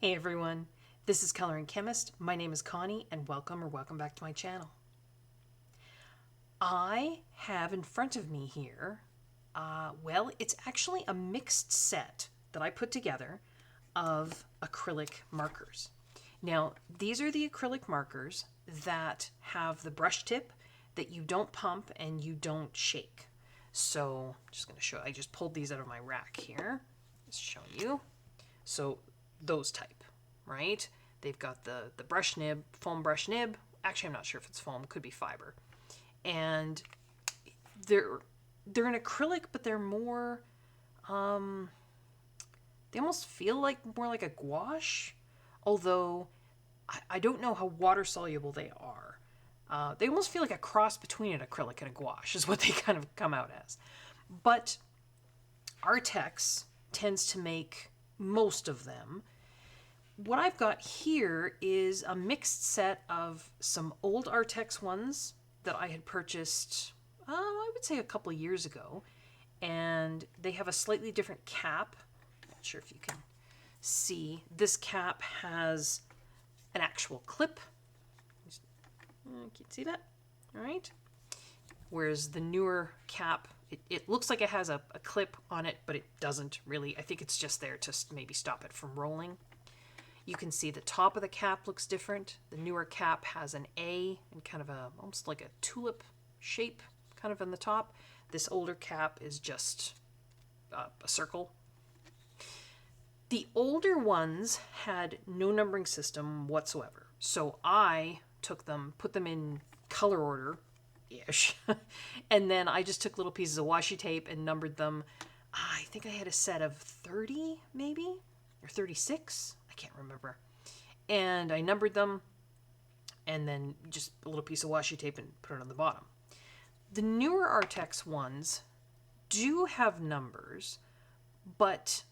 Hey everyone, this is Coloring Chemist. My name is Connie and welcome back to my channel. I have in front of me here, it's actually a mixed set that I put together of acrylic markers. Now, these are the acrylic markers that have the brush tip that you don't pump and you don't shake. So, I'm just going to show, I just pulled these out of my rack here. Just showing you. So, those type, right? They've got the brush nib, foam brush nib. Actually, I'm not sure if it's foam, could be fiber. And they're an acrylic, but they're more, they almost feel like more like a gouache, although I don't know how water soluble they are. They almost feel like a cross between an acrylic and a gouache is what they kind of come out as. But Arrtx tends to make most of them. What I've got here is a mixed set of some old Arrtx ones that I had purchased, I would say a couple of years ago. And they have a slightly different cap. Not sure if you can see. This cap has an actual clip. Can you see that? All right. Whereas the newer cap, it looks like it has a clip on it, but it doesn't really. I think it's just there to maybe stop it from rolling. You can see the top of the cap looks different. The newer cap has an A and kind of almost like a tulip shape kind of on the top. This older cap is just a circle. The older ones had no numbering system whatsoever. So I took them, put them in color order-ish, and then I just took little pieces of washi tape and numbered them. I think I had a set of 30 maybe, or 36. I can't remember. And I numbered them, and then just a little piece of washi tape and put it on the bottom. The newer Arrtx ones do have numbers, but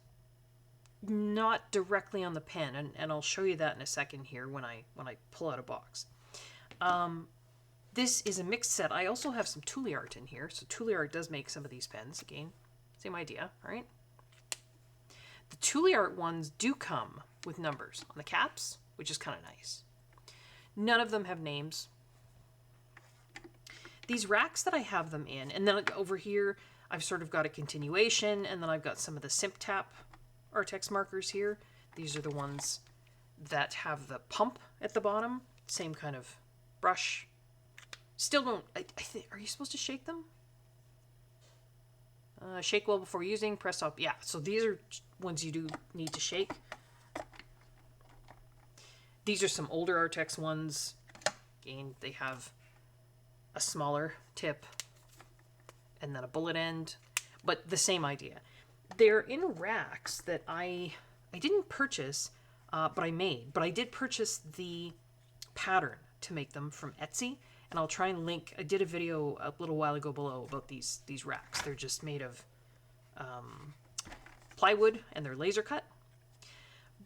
not directly on the pen, and I'll show you that in a second here when I pull out a box. This is a mixed set. I also have some Arrtx in here, so Arrtx does make some of these pens. Again, same idea, right? The Arrtx ones do come with numbers on the caps, which is kind of nice. None of them have names. These racks that I have them in, and then over here, I've sort of got a continuation, and then I've got some of the Simp Tap Arrtx markers here. These are the ones that have the pump at the bottom. Same kind of brush. Still don't, I think, are you supposed to shake them? Shake well before using, press up. Yeah, so these are ones you do need to shake. These are some older Arrtx ones. Again, they have a smaller tip and then a bullet end, but the same idea. They're in racks that I didn't purchase, but I made. But I did purchase the pattern to make them from Etsy, and I'll try and link. I did a video a little while ago below about these racks. They're just made of plywood, and they're laser cut.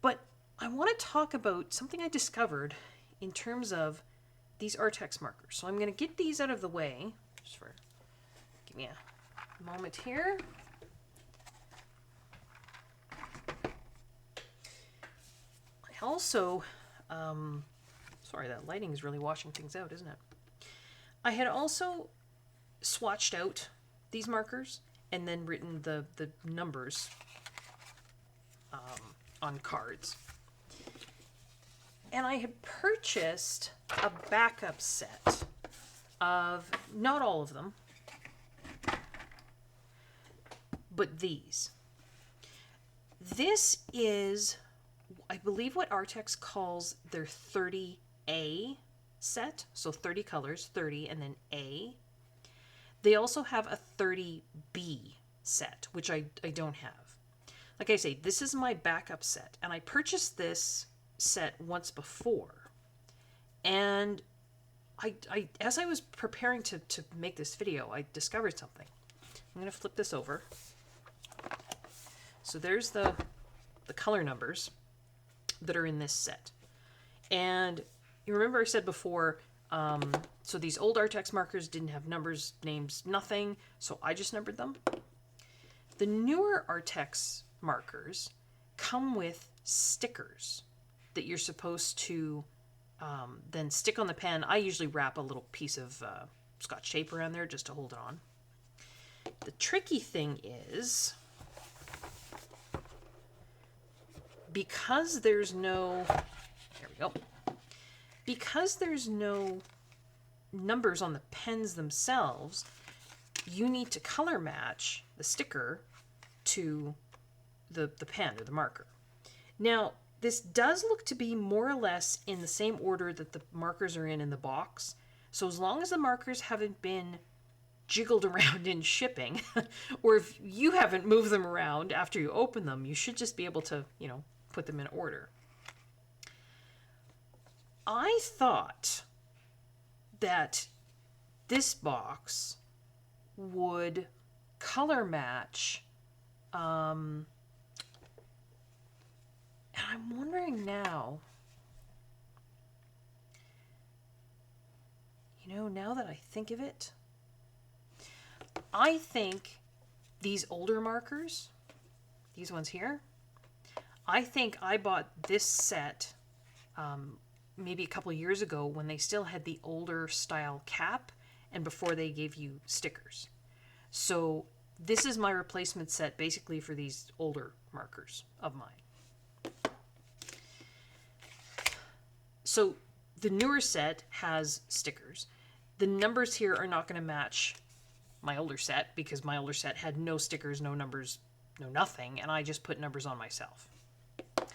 But I want to talk about something I discovered in terms of these Arrtx markers. So I'm going to get these out of the way. Just give me a moment here. I also, sorry, that lighting is really washing things out, isn't it? I had also swatched out these markers and then written the numbers on cards. And I had purchased a backup set of, not all of them, but these. This is, I believe, what Arrtx calls their 30A set. So 30 colors, 30, and then A. They also have a 30B set, which I don't have. Like I say, this is my backup set, and I purchased this set once before. And I as I was preparing to make this video, I discovered something. I'm going to flip this over. So there's the color numbers that are in this set. And you remember I said before, so these old Arrtx markers didn't have numbers, names, nothing, so I just numbered them. The newer Arrtx markers come with stickers. that you're supposed to then stick on the pen. I usually wrap a little piece of Scotch tape around there just to hold it on. The tricky thing is, because there's no, there we go, because there's no numbers on the pens themselves, you need to color match the sticker to the pen or the marker. Now, this does look to be more or less in the same order that the markers are in the box. So as long as the markers haven't been jiggled around in shipping, or if you haven't moved them around after you open them, you should just be able to, you know, put them in order. I thought that this box would color match, and I'm wondering now, you know, now that I think of it, I think these older markers, these ones here, I think I bought this set maybe a couple of years ago when they still had the older style cap and before they gave you stickers. So this is my replacement set basically for these older markers of mine. So the newer set has stickers. The numbers here are not going to match my older set because my older set had no stickers, no numbers, no nothing, and I just put numbers on myself. The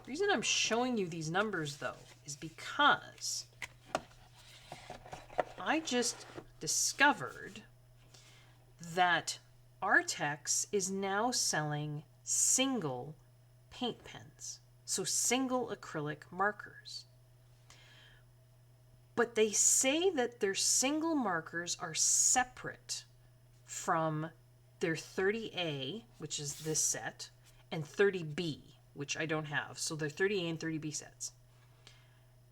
reason I'm showing you these numbers though is because I just discovered that Arrtx is now selling single paint pens, so single acrylic markers. But they say that their single markers are separate from their 30A, which is this set, and 30B, which I don't have. So they're 30A and 30B sets.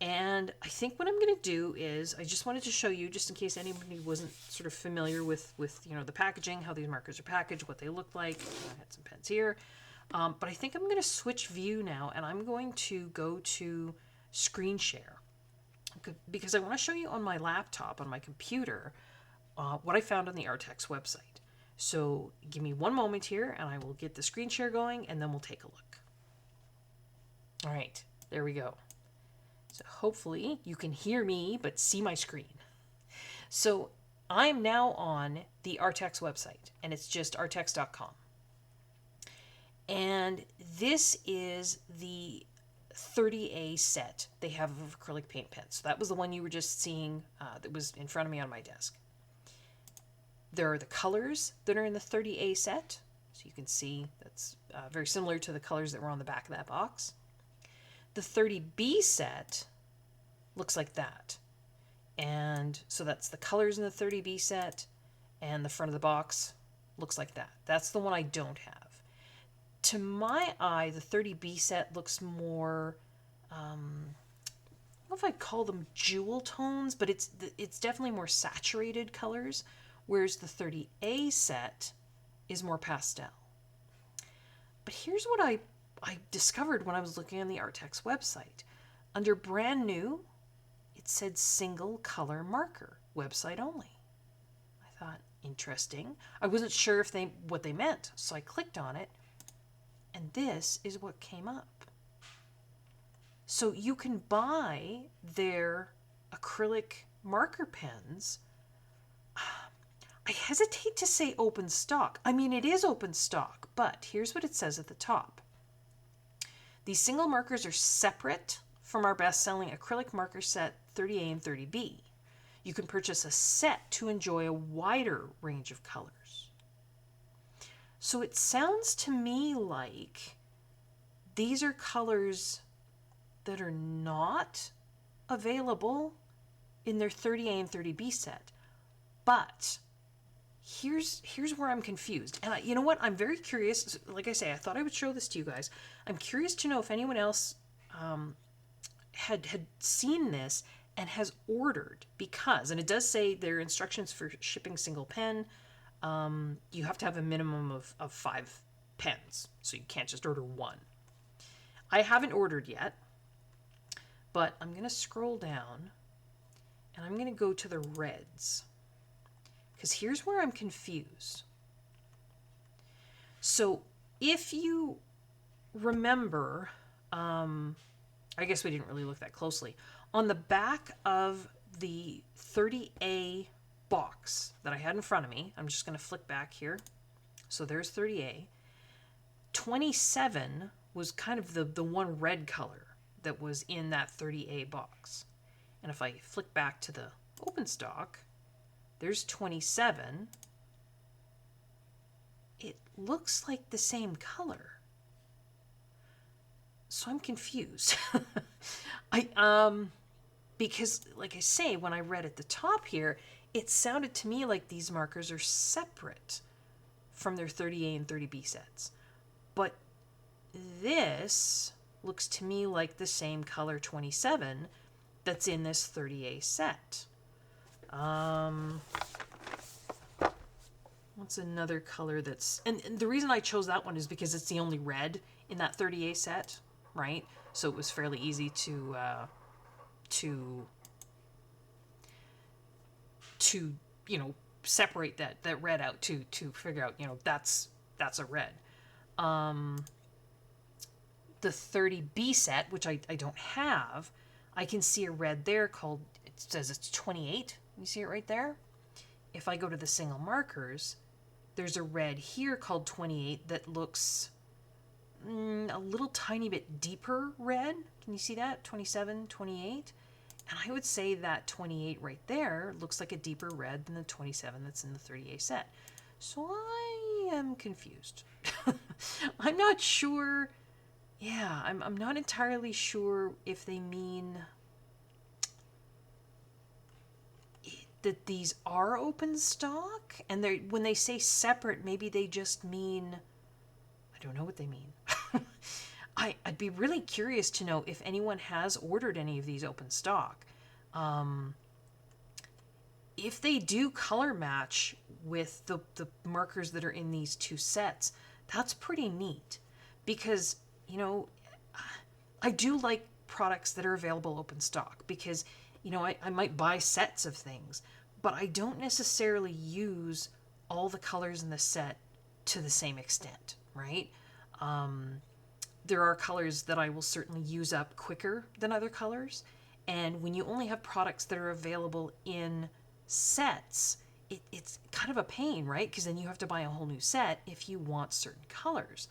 And I think what I'm going to do is, I just wanted to show you, just in case anybody wasn't sort of familiar with you know, the packaging, how these markers are packaged, what they look like. I had some pens here. But I think I'm going to switch view now, and I'm going to go to screen share. Because I want to show you on my laptop, on my computer, what I found on the Arrtx website. So give me one moment here and I will get the screen share going and then we'll take a look. All right, there we go. So hopefully you can hear me but see my screen. So I am now on the Arrtx website and it's just arrtx.com. And this is the 30A set they have of acrylic paint pens. So that was the one you were just seeing that was in front of me on my desk. There are the colors that are in the 30A set. So you can see that's very similar to the colors that were on the back of that box. The 30B set looks like that. And so that's the colors in the 30B set, and the front of the box looks like that. That's the one I don't have. To my eye, the 30B set looks more, I don't know if I'd call them jewel tones, but it's definitely more saturated colors, whereas the 30A set is more pastel. But here's what I discovered when I was looking on the Arrtx website. Under brand new, it said single color marker, website only. I thought, interesting. I wasn't sure if what they meant, so I clicked on it. And this is what came up. So you can buy their acrylic marker pens. I hesitate to say open stock. I mean, it is open stock, but here's what it says at the top. These single markers are separate from our best-selling acrylic marker set 30A and 30B. You can purchase a set to enjoy a wider range of colors. So it sounds to me like these are colors that are not available in their 30A and 30B set. But here's where I'm confused. And you know what? I'm very curious. Like I say, I thought I would show this to you guys. I'm curious to know if anyone else had seen this and has ordered, because, and it does say there are instructions for shipping single pen. You have to have a minimum of 5 pens, so you can't just order one. I haven't ordered yet, But I'm going to scroll down and I'm going to go to the reds, because here's where I'm confused. So if you remember, I guess we didn't really look that closely, on the back of the 30A box that I had in front of me, I'm just going to flick back here. So there's 30A. 27 was kind of the one red color that was in that 30A box. And if I flick back to the open stock, there's 27. It looks like the same color. So I'm confused. Because like I say, when I read at the top here, it sounded to me like these markers are separate from their 30A and 30B sets. But this looks to me like the same color 27 that's in this 30A set. What's another color that's... And the reason I chose that one is because it's the only red in that 30A set, right? So it was fairly easy to you know, separate that red out to figure out, you know, that's a red. The 30B set, which I don't have, I can see a red there called, it says it's 28. You see it right there? If I go to the single markers, there's a red here called 28 that looks a little tiny bit deeper red. Can you see that? 27, 28. And I would say that 28 right there looks like a deeper red than the 27 that's in the 30A set. So I am confused. I'm not sure. Yeah, I'm not entirely sure if they mean that these are open stock, and they, when they say separate, maybe they just mean, I don't know what they mean. I'd be really curious to know if anyone has ordered any of these open stock. If they do color match with the markers that are in these two sets, that's pretty neat, because, you know, I do like products that are available open stock, because, you know, I might buy sets of things, but I don't necessarily use all the colors in the set to the same extent, right? There are colors that I will certainly use up quicker than other colors. And when you only have products that are available in sets, it's kind of a pain, right? Because then you have to buy a whole new set if you want certain colors.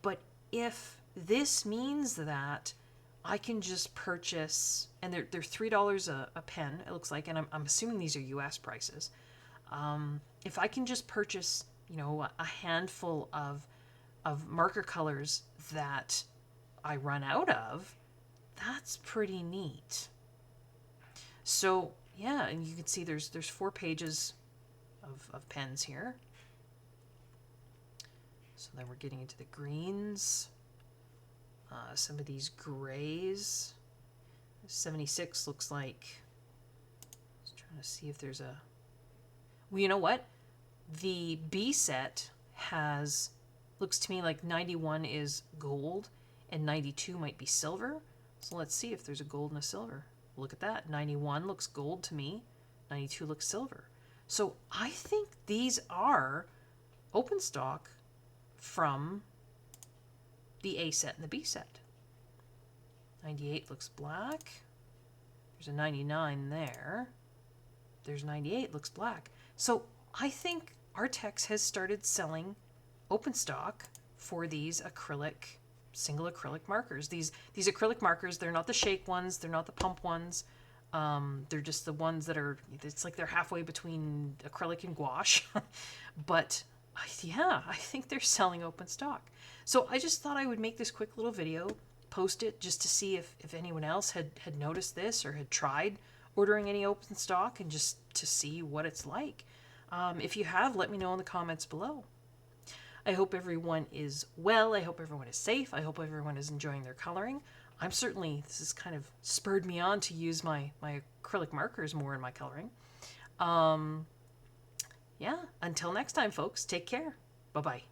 But if this means that I can just purchase, and they're $3 a pen, it looks like, and I'm assuming these are US prices. If I can just purchase, you know, a handful of marker colors that I run out of, that's pretty neat. So yeah, and you can see there's 4 pages of pens here. So then we're getting into the greens. Some of these grays. 76 looks like, just trying to see if there's a, well, you know what? The B set has, looks to me like 91 is gold and 92 might be silver. So let's see if there's a gold and a silver. Look at that. 91 looks gold to me. 92 looks silver. So I think these are open stock from the A set and the B set. 98 looks black. There's a 99 there. There's 98 looks black. So I think Arrtx has started selling open stock for these acrylic, single acrylic markers. These acrylic markers, they're not the shake ones, they're not the pump ones. They're just the ones that are, it's like they're halfway between acrylic and gouache. But yeah, I think they're selling open stock. So I just thought I would make this quick little video, post it just to see if anyone else had noticed this or had tried ordering any open stock, and just to see what it's like. If you have, let me know in the comments below. I hope everyone is well. I hope everyone is safe. I hope everyone is enjoying their coloring. I'm certainly, this has kind of spurred me on to use my acrylic markers more in my coloring. Yeah, until next time, folks, take care. Bye-bye.